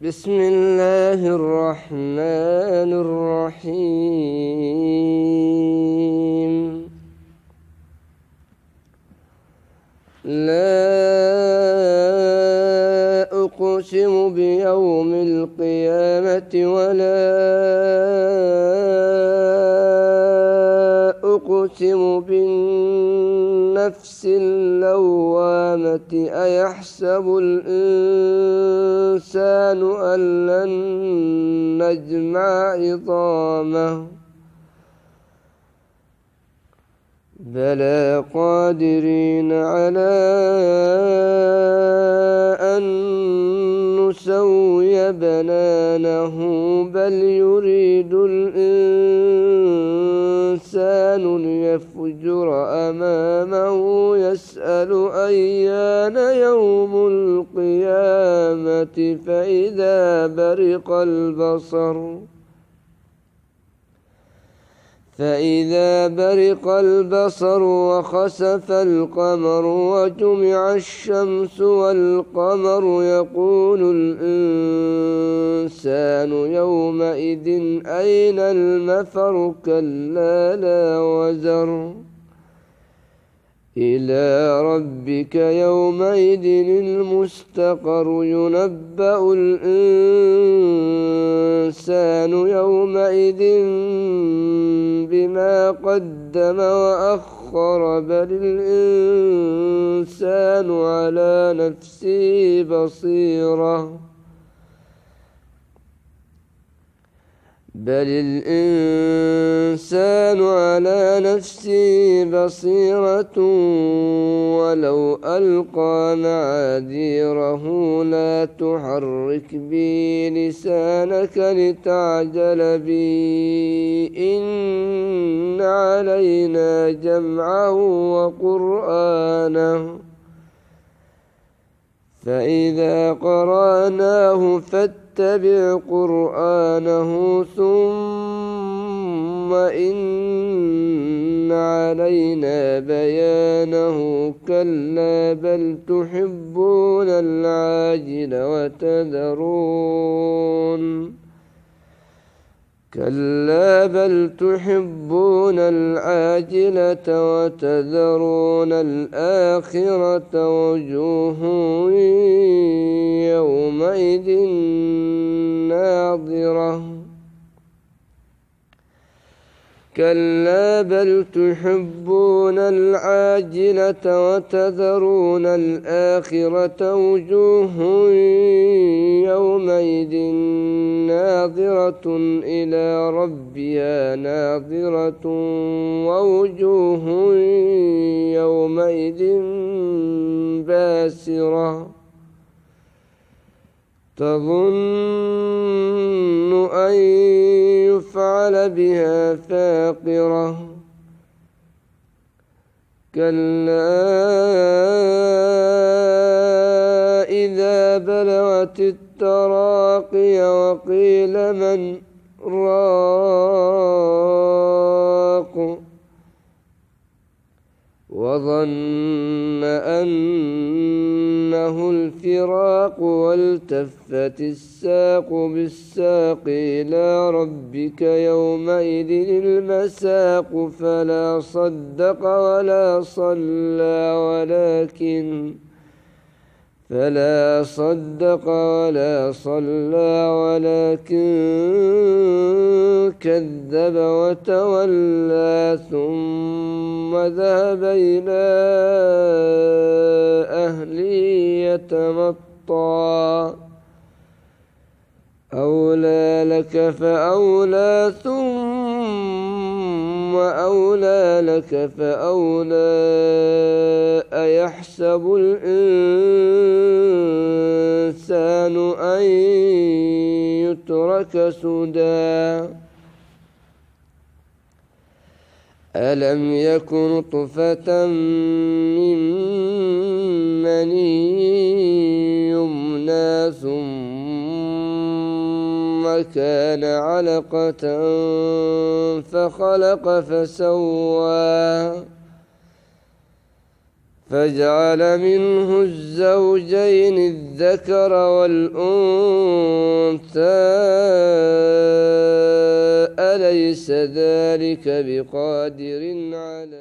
بسم الله الرحمن الرحيم. لا أقسم بيوم القيامة ولا أقسم بالنفس اللوامة أيحسب الإنسان أن لن نجمع عظامه بلى قادرين على أن نسوي بنانه بل يريد الإنسان ليفجر أمامه يسأل أيان يوم القيامة فإذا برق البصر وخسف القمر وجمع الشمس والقمر يقول الإنسان يومئذ أين المفر كلا لا وزر إلى ربك يومئذ المستقر ينبأ الإنسان يومئذ بما قدم وأخر بل الإنسان على نفسه بصيرة ولو ألقى معاذيره لا تحرك به لسانك لتعجل به إن علينا جمعه وقرآنه فإذا قرأناه فاتبع قرآنه ثم إن علينا بيانه كلا بل تحبون العاجلة وتذرون الآخرة وجوه يومئذ ناضرة كلا بل تحبون العاجلة وتذرون الآخرة وجوه يومئذ ناظرة إلى ربها ناظرة ووجوه يومئذ باسرة تظن أن يفعل بها فاقرة كلا إذا بلغت التراقي وقيل من راق وظن أنه الفراق والتفت الساق بالساق إلى ربك يومئذ المساق فلا صدق ولا صلى ولكن كذب وتولى ثم ذهب إلى أهله يتمطى أولى لك فأولى ثم أولى لك فأولى أيحسب الإنسان أن يترك سدى ألم يكن طفة من مني يمنى ثم كان علقة فخلق فسوى فجعل منه الزوجين الذكر والأنثى أليس ذلك بقادر على